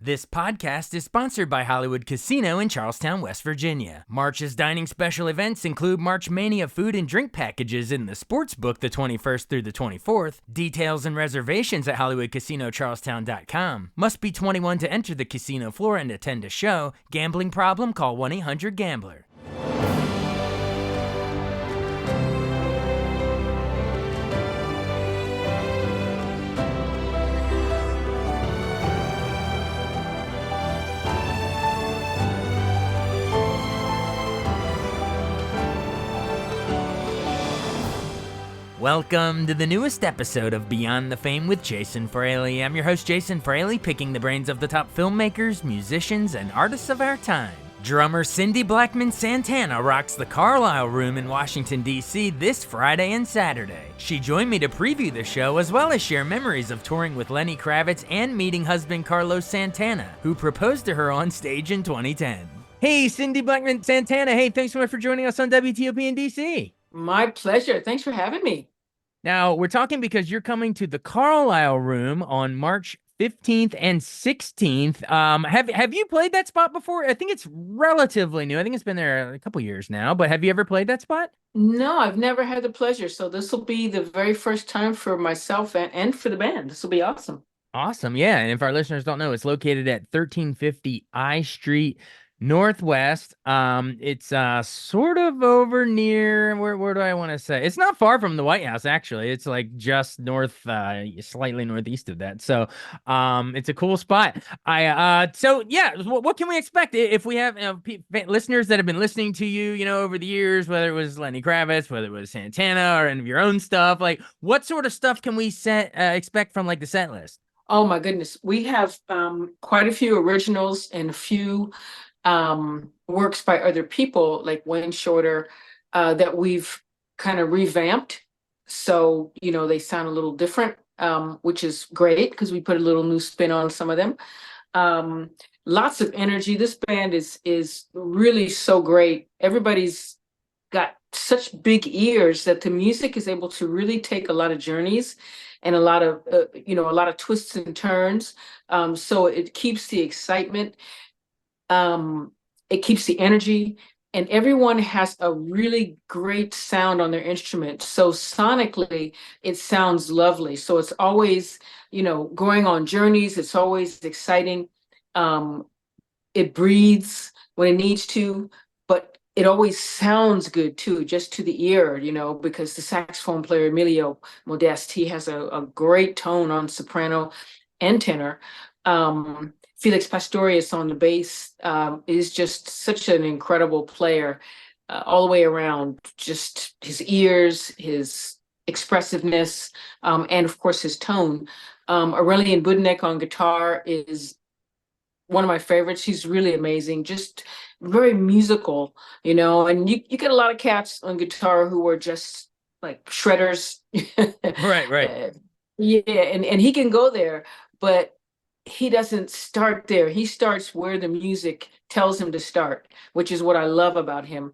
This podcast is sponsored by Hollywood Casino in Charlestown, West Virginia. March's dining special events include March Mania food and drink packages in the Sportsbook the 21st through the 24th. Details and reservations at HollywoodCasinoCharlestown.com. Must be 21 to enter the casino floor and attend a show. Gambling problem? Call 1-800-GAMBLER. Welcome to the newest episode of Beyond the Fame with Jason Fraley. I'm your host, Jason Fraley, picking the brains of the top filmmakers, musicians, and artists of our time. Drummer Cindy Blackman Santana rocks the Carlisle Room in Washington, D.C. this Friday and Saturday. She joined me to preview the show as well as share memories of touring with Lenny Kravitz and meeting husband Carlos Santana, who proposed to her on stage in 2010. Hey, Cindy Blackman Santana. Hey, thanks so much for joining us on WTOP in D.C. My pleasure. Thanks for having me. Now, we're talking because you're coming to the Carlisle Room on March 15th and 16th. Have you played that spot before? I think it's relatively new. I think it's been there a couple years now, but have you ever played that spot? No, I've never had the pleasure. So this will be the very first time for myself and for the band. This will be awesome. Awesome. Yeah. And if our listeners don't know, it's located at 1350 I Street Northwest. It's sort of over near where do I want to say? It's not far from the White House, actually. It's like just north, slightly northeast of that. So it's a cool spot. So yeah, what can we expect if we have listeners that have been listening to you, over the years, whether it was Lenny Kravitz, whether it was Santana, or any of your own stuff? Like, what sort of stuff can we expect from like the set list? Oh my goodness. We have quite a few originals and a few works by other people like Wayne Shorter that we've kind of revamped. So, they sound a little different, which is great because we put a little new spin on some of them. Lots of energy. This band is really so great. Everybody's got such big ears that the music is able to really take a lot of journeys and a lot of a lot of twists and turns. So it keeps the excitement. It keeps the energy, and everyone has a really great sound on their instrument. So sonically, it sounds lovely. So it's always, going on journeys. It's always exciting. It breathes when it needs to, but it always sounds good too, just to the ear, because the saxophone player, Emilio Modeste, he has a great tone on soprano and tenor. Felix Pastorius on the bass is just such an incredible player all the way around. Just his ears, his expressiveness, and of course his tone. Aurelian Budnek on guitar is one of my favorites. He's really amazing, just very musical, and you get a lot of cats on guitar who are just like shredders. Right. Yeah, and he can go there, but he doesn't start there. He starts where the music tells him to start, which is what I love about him.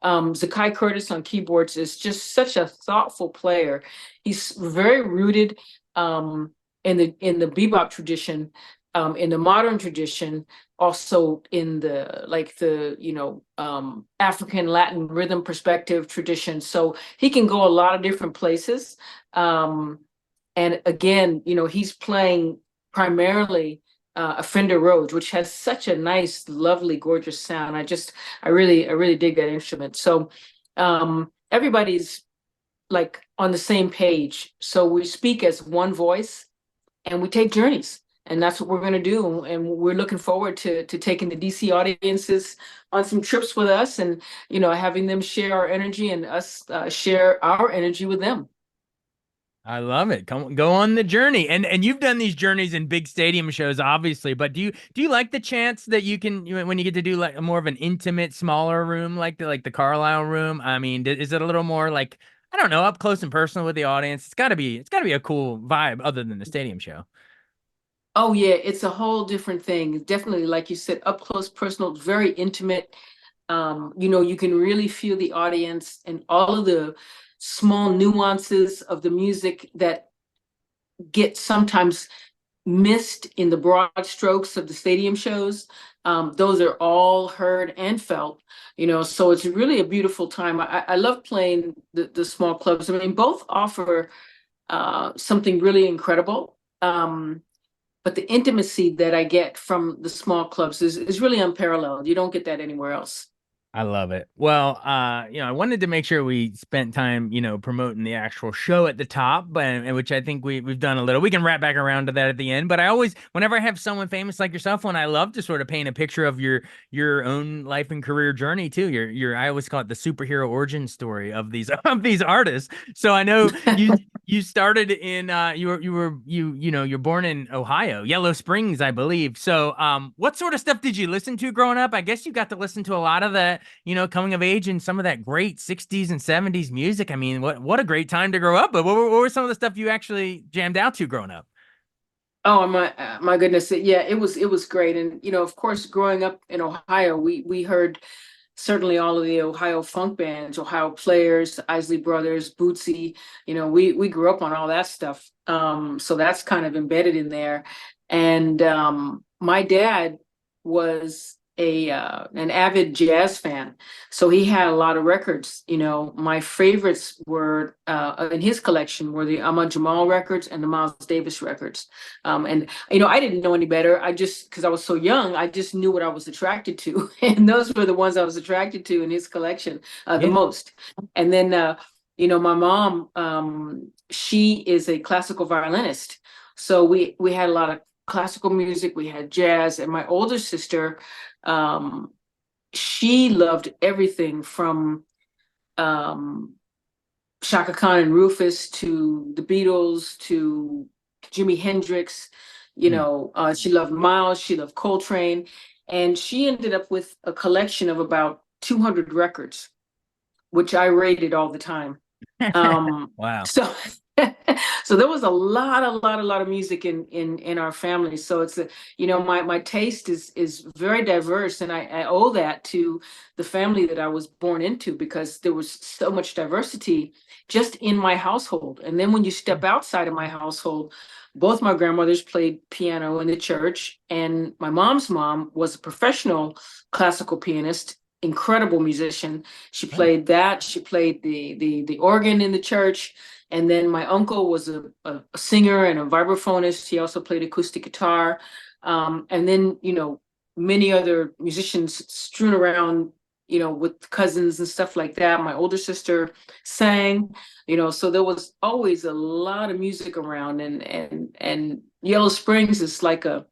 Zakai Curtis on keyboards is just such a thoughtful player. He's very rooted in the bebop tradition, in the modern tradition, also in the African Latin rhythm perspective tradition. So he can go a lot of different places. And again, he's playing primarily a Fender Rhodes, which has such a nice, lovely, gorgeous sound. I really dig that instrument. So everybody's like on the same page. So we speak as one voice and we take journeys. And that's what we're going to do. And we're looking forward to taking the DC audiences on some trips with us and, having them share our energy and us share our energy with them. I love it. Go on the journey. And you've done these journeys in big stadium shows, obviously, but do you like the chance that you can, when you get to do like more of an intimate, smaller room like the Carlisle Room? I mean, is it a little more like, I don't know, up close and personal with the audience? It's gotta be a cool vibe other than the stadium show. Oh yeah, it's a whole different thing. Definitely, like you said, up close, personal, very intimate. You can really feel the audience and all of the small nuances of the music that get sometimes missed in the broad strokes of the stadium shows, those are all heard and felt, so it's really a beautiful time. I love playing the small clubs. I mean, both offer something really incredible. But the intimacy that I get from the small clubs is really unparalleled. You don't get that anywhere else. I love it. Well, I wanted to make sure we spent time, promoting the actual show at the top, but which I think we've done a little. We can wrap back around to that at the end. But I always, whenever I have someone famous like yourself, when I love to sort of paint a picture of your own life and career journey too. Your I always call it the superhero origin story of these of these artists. So I know you started in you're born in Ohio, Yellow Springs, I believe. So what sort of stuff did you listen to growing up? I guess you got to listen to a lot of that, coming of age and some of that great 60s and 70s music. I mean, what a great time to grow up. But what were some of the stuff you actually jammed out to growing up? Oh my goodness. Yeah, it was great. And of course, growing up in Ohio, we heard certainly all of the Ohio funk bands, Ohio Players, Isley Brothers, Bootsy. We grew up on all that stuff. So that's kind of embedded in there. And my dad was a an avid jazz fan, so he had a lot of records. My favorites were in his collection were the Ahmad Jamal records and the Miles Davis records. And I didn't know any better. I just, because I was so young, I just knew what I was attracted to, and those were the ones I was attracted to in his collection the Yeah. most. And then my mom, she is a classical violinist, so we had a lot of classical music, we had jazz, and my older sister, um, she loved everything from um, Shaka Khan and Rufus to the Beatles to Jimi Hendrix. Hmm. She loved Miles, she loved Coltrane, and she ended up with a collection of about 200 records, which I rated all the time. Um, Wow. so so there was a lot of music in our family. So it's my taste is very diverse, and I owe that to the family that I was born into, because there was so much diversity just in my household. And then when you step outside of my household, both my grandmothers played piano in the church, and my mom's mom was a professional classical pianist, incredible musician. She Oh, played that. She played the organ in the church. And then my uncle was a singer and a vibraphonist. He also played acoustic guitar. And then, many other musicians strewn around, with cousins and stuff like that. My older sister sang, so there was always a lot of music around. And Yellow Springs is like a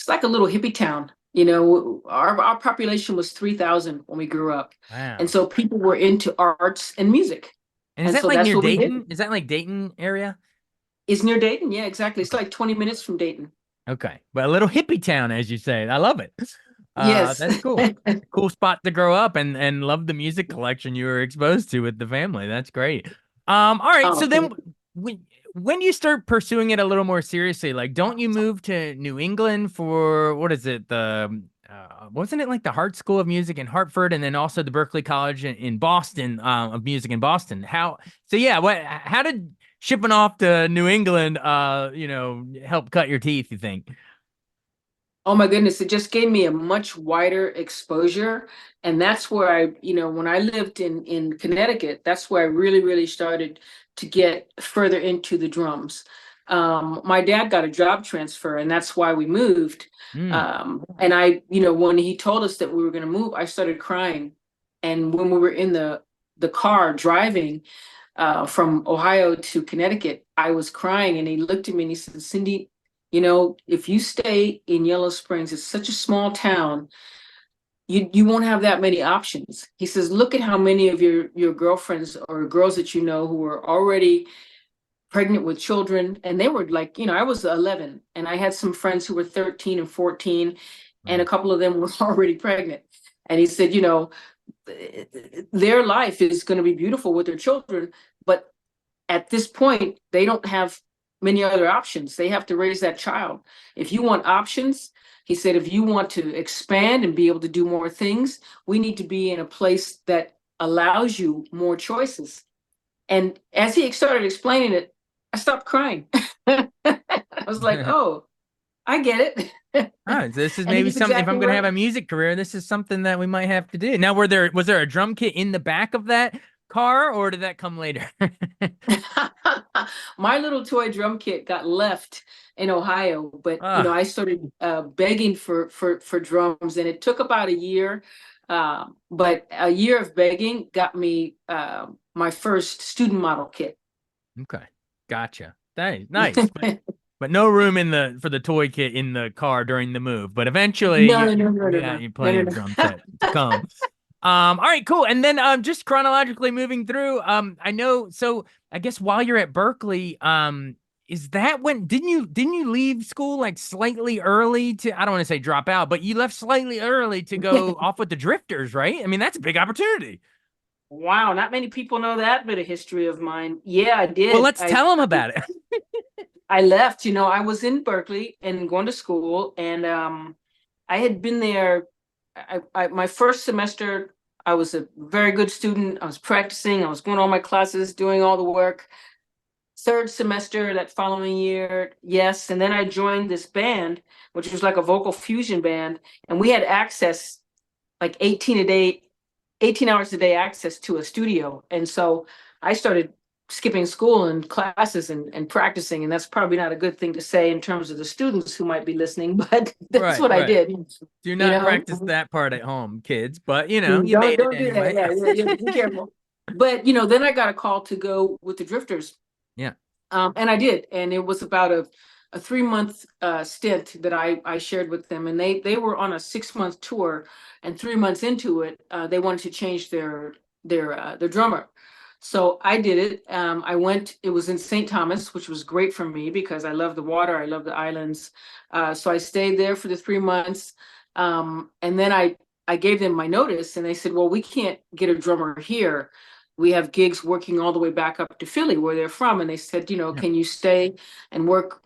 little hippie town. Our population was 3,000 when we grew up. And wow. so people were into arts and music. And is And that so like that's near what we did. Dayton? Is that like Dayton area? Is near Dayton. Yeah, exactly. It's Okay. like 20 minutes from Dayton. Okay. But a little hippie town, as you say. I love it. Yes. That's cool. Cool spot to grow up and love the music collection you were exposed to with the family. That's great. All right. Oh, So then when you start pursuing it a little more seriously, like don't you move to New England for what is it? The wasn't it like the Hart School of Music in Hartford and then also the Berklee College in Boston, of music in Boston? So yeah, how did shipping off to New England help cut your teeth, you think? oh my goodness, it just gave me a much wider exposure. And that's where when I lived in Connecticut, that's where I really, really started to get further into the drums. My dad got a job transfer, and that's why we moved. Hmm. And when he told us that we were going to move, I started crying. And when we were in the car driving from Ohio to Connecticut, I was crying, and he looked at me and he said, "Cindy, if you stay in Yellow Springs, it's such a small town, you won't have that many options." He says, "Look at how many of your girlfriends or girls that you know who are already pregnant with children." And they were like, I was 11, and I had some friends who were 13 and 14, and Wow. a couple of them were already pregnant. And he said, their life is going to be beautiful with their children, but at this point, they don't have many other options. They have to raise that child. If you want options, he said, if you want to expand and be able to do more things, we need to be in a place that allows you more choices. And as he started explaining it, I stopped crying. I was like, oh, I get it. Oh, this is And he maybe was something. If exactly I'm going to have a right. music career, this is something that we might have to do. Now, was there a drum kit in the back of that car, or did that come later? My little toy drum kit got left in Ohio, but Ah, I started begging for drums, and it took about a year. But a year of begging got me my first student model kit. okay, gotcha. Nice, but no room in the for the toy kit in the car during the move. But eventually, No, no, no, no, no, yeah, no, you no, plenty no, of no. drum set to come. All right, cool. And then just chronologically moving through, I know, so I guess while you're at Berkeley, is that when didn't you leave school like slightly early to, I don't want to say drop out, but you left slightly early to go off with the Drifters, right? I mean, that's a big opportunity. Wow, not many people know that bit of history of mine. Yeah, I Well, did. let's tell them about it. I left, I was in Berkeley and going to school, and I had been there. My first semester, I was a very good student. I was practicing, I was going to all my classes, doing all the work. Third semester, that following year, yes. And then I joined this band, which was like a vocal fusion band, and we had access like 18 hours a day access to a studio. And so I started skipping school and classes and practicing. And that's probably not a good thing to say in terms of the students who might be listening, but that's Right, what I right. did. Do You not know, practice that part at home, kids, but you don't made it don't do that. anyway. Yeah, you have to be careful. But then I got a call to go with the Drifters. Yeah. And I did, and it was about a 3 month stint that I shared with them, and they were on a 6 month tour, and 3 months into it, they wanted to change their drummer. So I did it. I went. It was in St. Thomas, which was great for me because I love the water, I love the islands. So I stayed there for the 3 months, and then I gave them my notice, and they said, "Well, we can't get a drummer here. We have gigs working all the way back up to Philly where they're from." And they said, Yeah. can you stay and work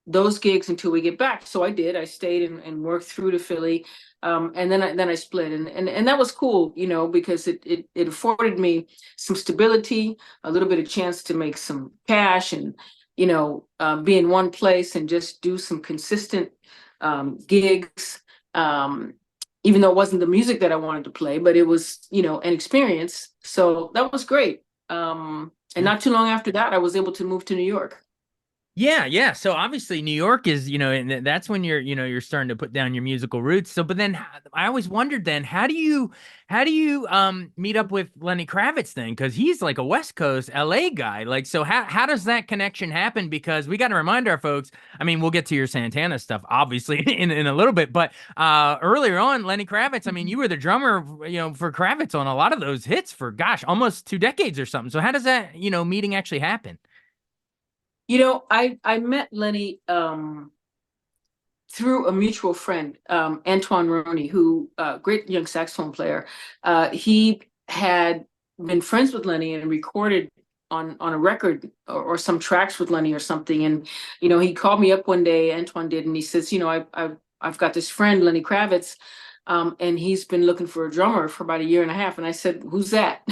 those gigs until we get back? So I did. I stayed and worked through to Philly. And then I split, and that was cool, because it afforded me some stability, a little bit of chance to make some cash, and be in one place and just do some consistent gigs. Um, Even though it wasn't the music that I wanted to play, but it was, an experience. So that was great. And Yeah. not too long after that, I was able to move to New York. Yeah, yeah. So obviously New York is, and that's when you're starting to put down your musical roots. So, but then I always wondered then, how do you meet up with Lenny Kravitz then? Because he's like a West Coast LA guy. Like, so how does that connection happen? Because we got to remind our folks, I mean, we'll get to your Santana stuff obviously in a little bit, but earlier on, Lenny Kravitz, I mean, you were the drummer, for Kravitz on a lot of those hits for gosh, almost 2 decades or something. So how does that, meeting actually happen? I met Lenny through a mutual friend, Antoine Roney, who great young saxophone player. He had been friends with Lenny and recorded on a record or some tracks with Lenny or something. And he called me up one day, Antoine did, and he says, I've got this friend, Lenny Kravitz, and he's been looking for a drummer for about a year and a half. And I said, who's that?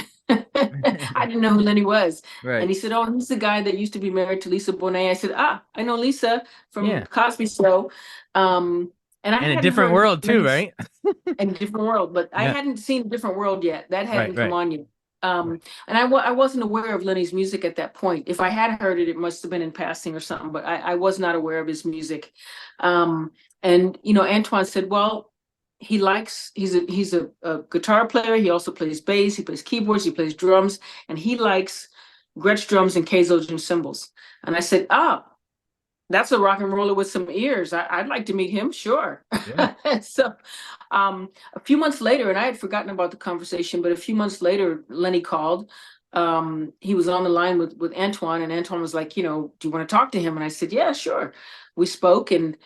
I didn't know who Lenny was. And Right. he said, oh, he's the guy that used to be married to Lisa Bonet. I said, I know Lisa from Yeah. Cosby Show. And I And a hadn't different heard world too, Lenny's right? in a different world, but I Yeah. hadn't seen Different World yet. That Right, hadn't come right, on yet. right. And I wasn't aware of Lenny's music at that point. If I had heard it, it must have been in passing or something, but I was not aware of his music. And Antoine said, well, he's a guitar player. He also plays bass, he plays keyboards, he plays drums, and he likes Gretsch drums and Kazojin cymbals. And I said, that's a rock and roller with some ears. I'd like to meet him, sure. Yeah. So a few months later, and I had forgotten about the conversation, but a few months later, Lenny called. He was on the line with Antoine, and Antoine was like, do you want to talk to him? And I said, yeah, sure. We spoke, and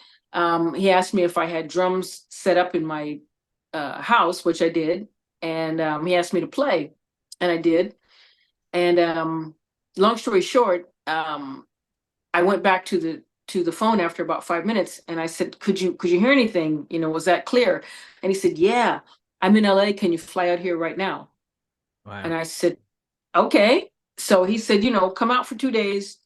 he asked me if I had drums set up in my house, which I did. And he asked me to play, and I did. And long story short, I went back to the phone after about 5 minutes, and I said, could you hear anything? Was that clear? And he said, yeah, I'm in LA. Can you fly out here right now? And Wow. I said, okay. So he said, come out for 2 days,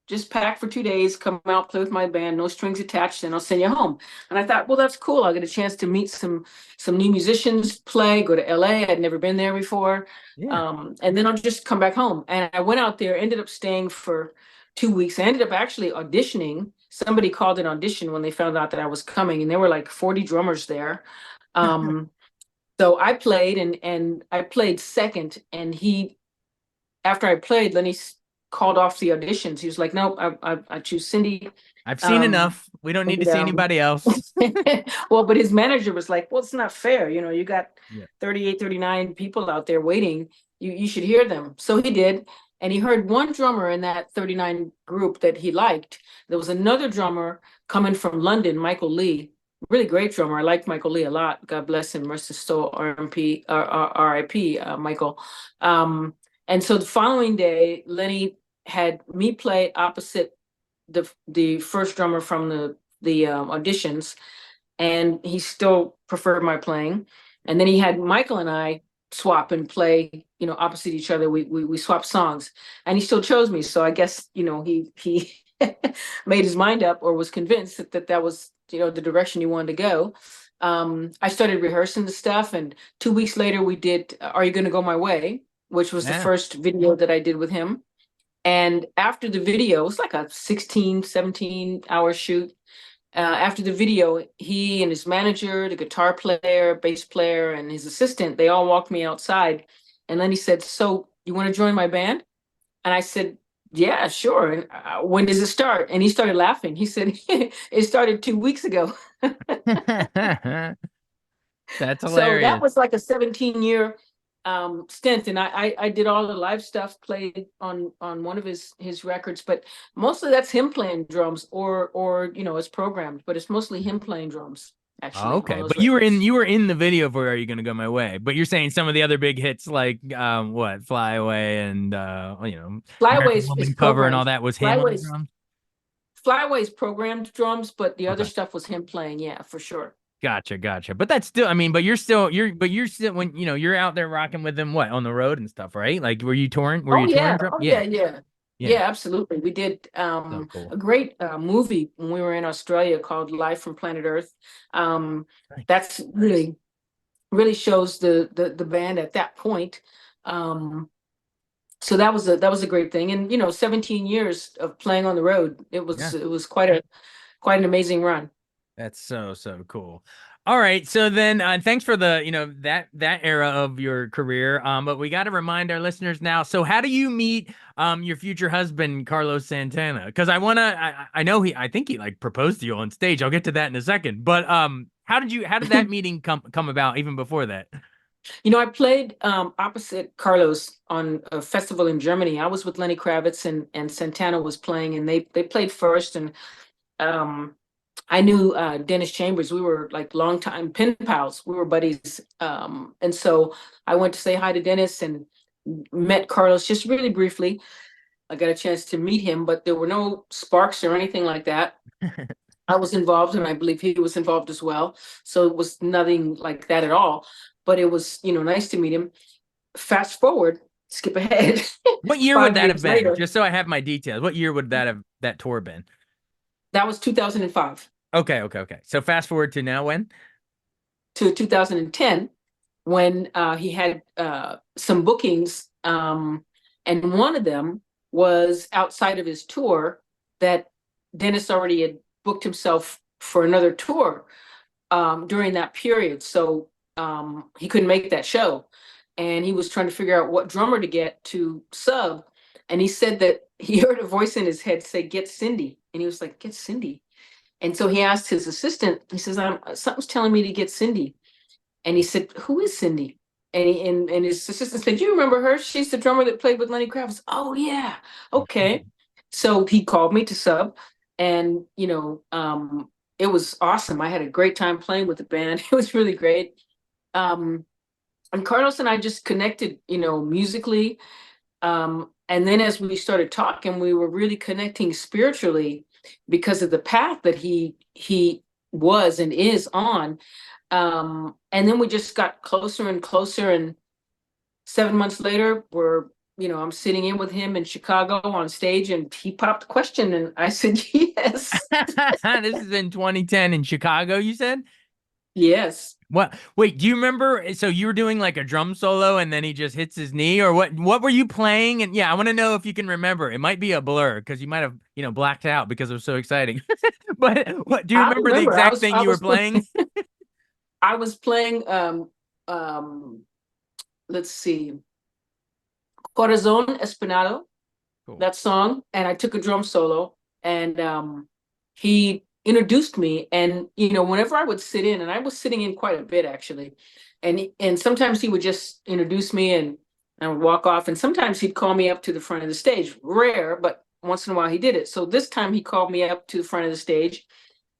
just pack for 2 days, come out, play with my band, no strings attached, and I'll send you home. And I thought, well, that's cool. I'll get a chance to meet some new musicians, play, go to LA. I'd never been there before. Yeah. And then I'll just come back home. And I went out there, ended up staying for 2 weeks. I ended up actually auditioning. Somebody called an audition when they found out that I was coming, and there were like 40 drummers there. Um, so I played, and I played second, and after I played, Lenny called off the auditions. He was like, "Nope, I choose Cindy." I've seen Um, enough. We don't need to and see anybody else. well, but his manager was like, "Well, it's not fair. You got Yeah. 38, 39 people out there waiting. You should hear them." So he did, and he heard one drummer in that 39 group that he liked. There was another drummer coming from London, Michael Lee. Really great drummer. I liked Michael Lee a lot. God bless him. Rest his soul. RMP, RIP, Michael. Um, and so the following day, Lenny had me play opposite the first drummer from the auditions, and he still preferred my playing. And then he had Michael and I swap and play, opposite each other. We swapped songs, and he still chose me. So I guess he made his mind up, or was convinced that was the direction he wanted to go. I started rehearsing the stuff, and 2 weeks later we did "Are You Gonna Go My Way," which was the Yeah. first video that I did with him. And after the video, it was like a 16, 17-hour shoot. After the video, he and his manager, the guitar player, bass player, and his assistant, they all walked me outside. And then he said, "So you want to join my band?" And I said, "Yeah, sure. And when does it start?" And he started laughing. He said, "It started 2 weeks ago." That's So that hilarious. was like a 17-year stint, and I did all the live stuff, played on one of his records, but mostly that's him playing drums, or it's programmed, but it's mostly him playing drums Oh, actually on okay. those But you records. were in the video for Are You Gonna Go My Way? But you're saying some of the other big hits like what, Fly Away and American Flyways is Woman cover and all programmed. that was him on the Flyways drums? Flyways programmed drums, but the other Okay. stuff was him playing. Yeah, for sure. Gotcha, gotcha. But that's still, I mean, but you're still when you're out there rocking with them what on the road and stuff, right? Like were you touring? Were Oh you touring yeah, drum? oh Yeah. yeah, yeah, Yeah. yeah, absolutely. We did So cool. a great movie when we were in Australia called Live from Planet Earth. Um, Nice. that's really shows the band at that point. Um, so that was a great thing, and 17 years of playing on the road. It Yeah. was it was quite an amazing run. That's so so cool. All right, so then thanks for the that era of your career. But we got to remind our listeners now. So how do you meet your future husband Carlos Santana? Because I know I think he like proposed to you on stage. I'll get to that in a second. But how did that meeting come about even before that? I played opposite Carlos on a festival in Germany. I was with Lenny Kravitz, and Santana was playing, and they played first, and um, I knew Dennis Chambers. We were like longtime pen pals. We were buddies. And so I went to say hi to Dennis and met Carlos just really briefly. I got a chance to meet him, but there were no sparks or anything like that. I was involved, and I believe he was involved as well. So it was nothing like that at all. But it was, nice to meet him. Fast forward, skip ahead, What year would five that have years been? later, Just so I have my details. What year would that tour been? that was 2005 Okay, okay, okay. So fast forward to now when? to 2010, when he had some bookings, and one of them was outside of his tour that Dennis already had booked himself for another tour during that period. So he couldn't make that show. And he was trying to figure out what drummer to get to sub. And he said that he heard a voice in his head say, "Get Cindy." And he was like, "Get Cindy." And so he asked his assistant, he says, Something's telling me to get Cindy." And he said, "Who is Cindy?" And his assistant said, "You remember her? She's the drummer that played with Lenny Kravitz." "Oh yeah, okay." So he called me to sub, and it was awesome. I had a great time playing with the band. It was really great. Um, and Carlos and I just connected, musically. And then as we started talking, we were really connecting spiritually because of the path that he was and is on. And then we just got closer and closer. And 7 months later, we're I'm sitting in with him in Chicago on stage, and he popped the question, and I said, yes, This is in 2010 in Chicago, you said? yes. What? Wait, do you remember? So you were doing like a drum solo and then he just hits his knee, or what? What were you playing? And yeah, I want to know if you can remember. It might be a blur because you might have, blacked out because it was so exciting. But what do you I remember the remember I exact was thing I you were was playing? I was playing um let's see, Corazon Espinado, Cool. that song, and I took a drum solo, and he introduced me, and whenever I would sit in, and I was sitting in quite a bit actually, and sometimes he would just introduce me, and I would walk off, and sometimes he'd call me up to the front of the stage. Rare, but once in a while he did it. So this time he called me up to the front of the stage,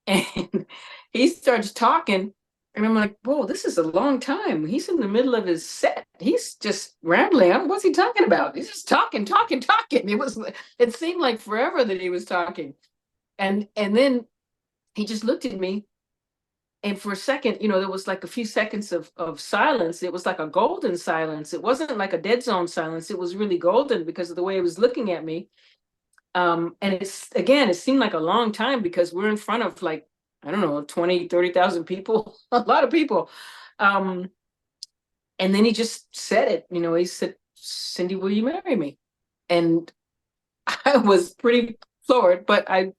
and he starts talking, and I'm like, whoa, this is a long time. He's in the middle of his set. He's just rambling. What's he talking about? He's just talking, talking, talking. It seemed like forever that he was talking. And then he just looked at me. And for a second, there was like a few seconds of silence. It was like a golden silence. It wasn't like a dead zone silence. It was really golden because of the way he was looking at me. And it seemed like a long time because we're in front of, like, I don't know, 20, 30,000 people, a lot of people. Um, and then he just said it, he said, Cindy, will you marry me? And I was pretty floored, but I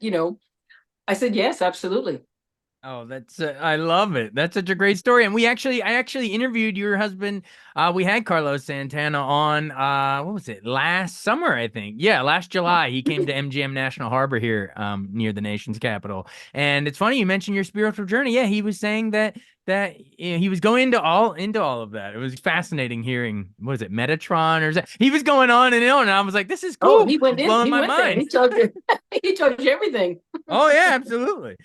said, yes, absolutely. Oh, that's I love it. That's such a great story. And I actually interviewed your husband. We had Carlos Santana on what was it? Last summer, I think. Yeah, last July. He came to MGM National Harbor here near the nation's capital. And it's funny you mentioned your spiritual journey. Yeah, he was saying that he was going into all of that. It was fascinating hearing, what is it, Metatron or he was going on and on, and I was like, this is Oh, cool. This is blowing he my went there. mind. He told you, he told you everything. Oh yeah, absolutely.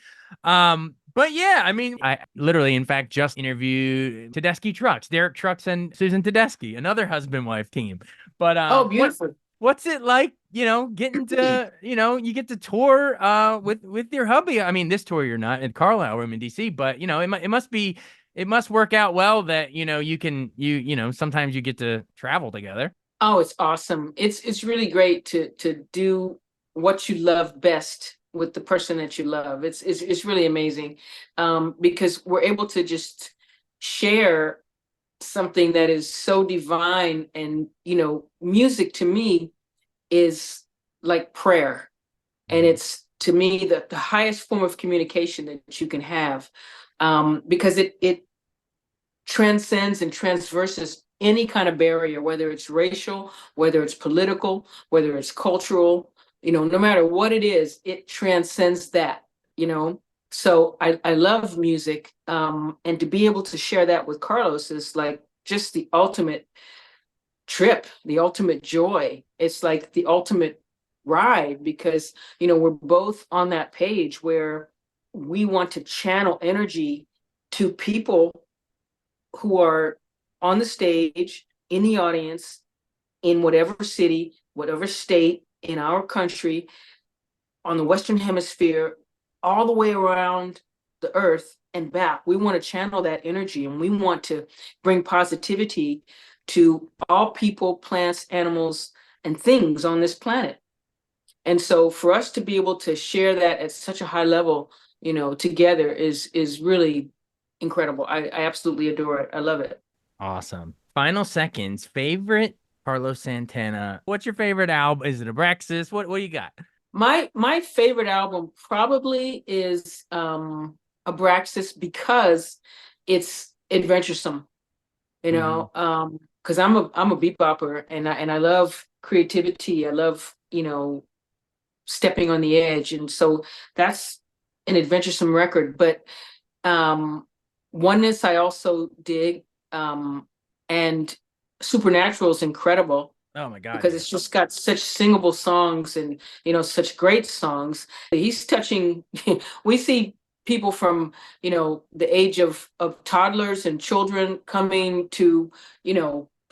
But yeah, I mean, I literally, in fact, just interviewed Tedeschi Trucks, Derek Trucks and Susan Tedeschi, another husband-wife team. But Oh, beautiful. what's it like, getting to, you get to tour with your hubby. I mean, this tour you're not at Carlisle room in DC, but it must work out well that, sometimes you get to travel together. Oh, it's awesome. It's really great to do what you love best with the person that you love. It's really amazing, because we're able to just share something that is so divine. And music to me is like prayer, and Mhm. it's to me the highest form of communication that you can have, because it transcends and transverses any kind of barrier, whether it's racial, whether it's political, whether it's cultural, no matter what it is, it transcends that. So I love music. And to be able to share that with Carlos is like just the ultimate trip, the ultimate joy. It's like the ultimate ride because, we're both on that page where we want to channel energy to people who are on the stage, in the audience, in whatever city, whatever state in our country, on the Western Hemisphere, all the way around the earth and back. We want to channel that energy, and we want to bring positivity to all people, plants, animals, and things on this planet. And so for us to be able to share that at such a high level, together is really incredible. I absolutely adore it. I love it. Awesome. Final seconds. Favorite Carlos Santana. What's your favorite album? Is it Abraxas? What do you got? My favorite album probably is Abraxas because it's adventuresome, Mhm. because I'm a bebopper, and I love creativity. I love, stepping on the edge. And so that's an adventuresome record. But Oneness I also dig, and Supernatural is incredible Oh my God, because yeah. it's just got such singable songs, and such great songs. He's touching. We see people from the age of toddlers and children coming to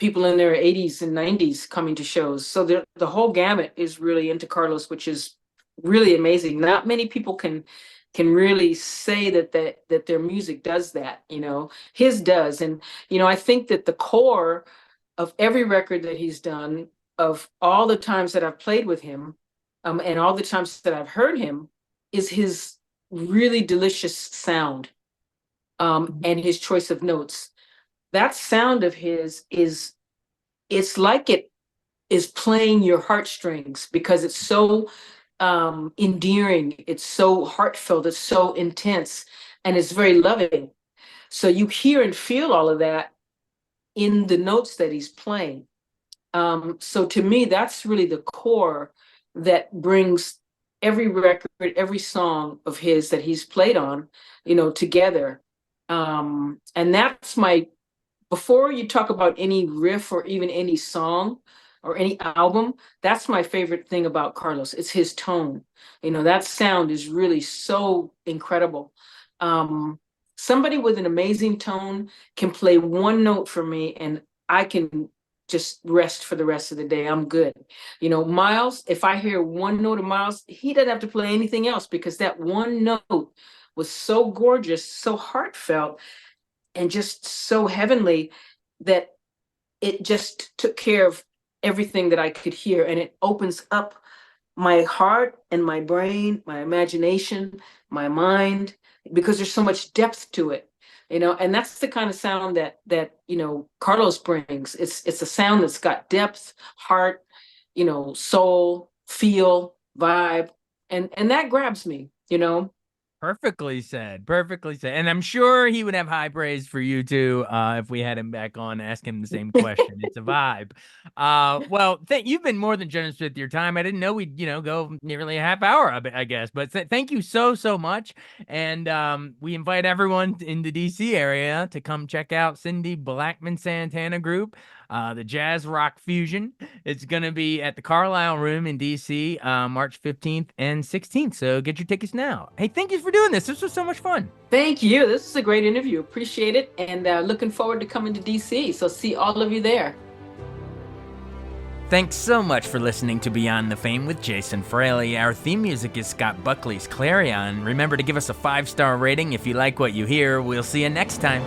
people in their 80s and 90s coming to shows. So the whole gamut is really into Carlos, which is really amazing. Not many people can really say that their music does that. His does. And I think that the core of every record that he's done of all the times that I've played with him, and all the times that I've heard him, is his really delicious sound, and his choice of notes. That sound of his is, it's like it is playing your heartstrings because it's so endearing, it's so heartfelt, it's so intense, and it's very loving. So you hear and feel all of that in the notes that he's playing. So to me, that's really the core that brings every record, every song of his that he's played on, together. And that's my, before you talk about any riff or even any song or any album, that's my favorite thing about Carlos. It's his tone. That sound is really so incredible. Somebody with an amazing tone can play one note for me and I can just rest for the rest of the day. I'm good. Miles, if I hear one note of Miles, he doesn't have to play anything else because that one note was so gorgeous, so heartfelt, and just so heavenly that it just took care of everything that I could hear. And it opens up my heart and my brain, my imagination, my mind, because there's so much depth to it. And that's the kind of sound that Carlos brings. It's a sound that's got depth, heart, soul, feel, vibe, and that grabs me. Perfectly said. Perfectly said. And I'm sure he would have high praise for you too, if we had him back on, ask him the same question. It's a vibe. Well, you've been more than generous with your time. I didn't know we'd, go nearly a half hour, I guess. But thank you so, so much. And we invite everyone in the DC area to come check out Cindy Blackman Santana Group, the Jazz Rock Fusion. It's going to be at the Carlisle Room in DC, March 15th and 16th. So get your tickets now. Hey, thank you for doing this. This was so much fun. Thank you. This is a great interview. Appreciate it. And looking forward to coming to DC. So see all of you there. Thanks so much for listening to Beyond the Fame with Jason Fraley. Our theme music is Scott Buckley's Clarion. Remember to give us a 5-star rating if you like what you hear. We'll see you next time.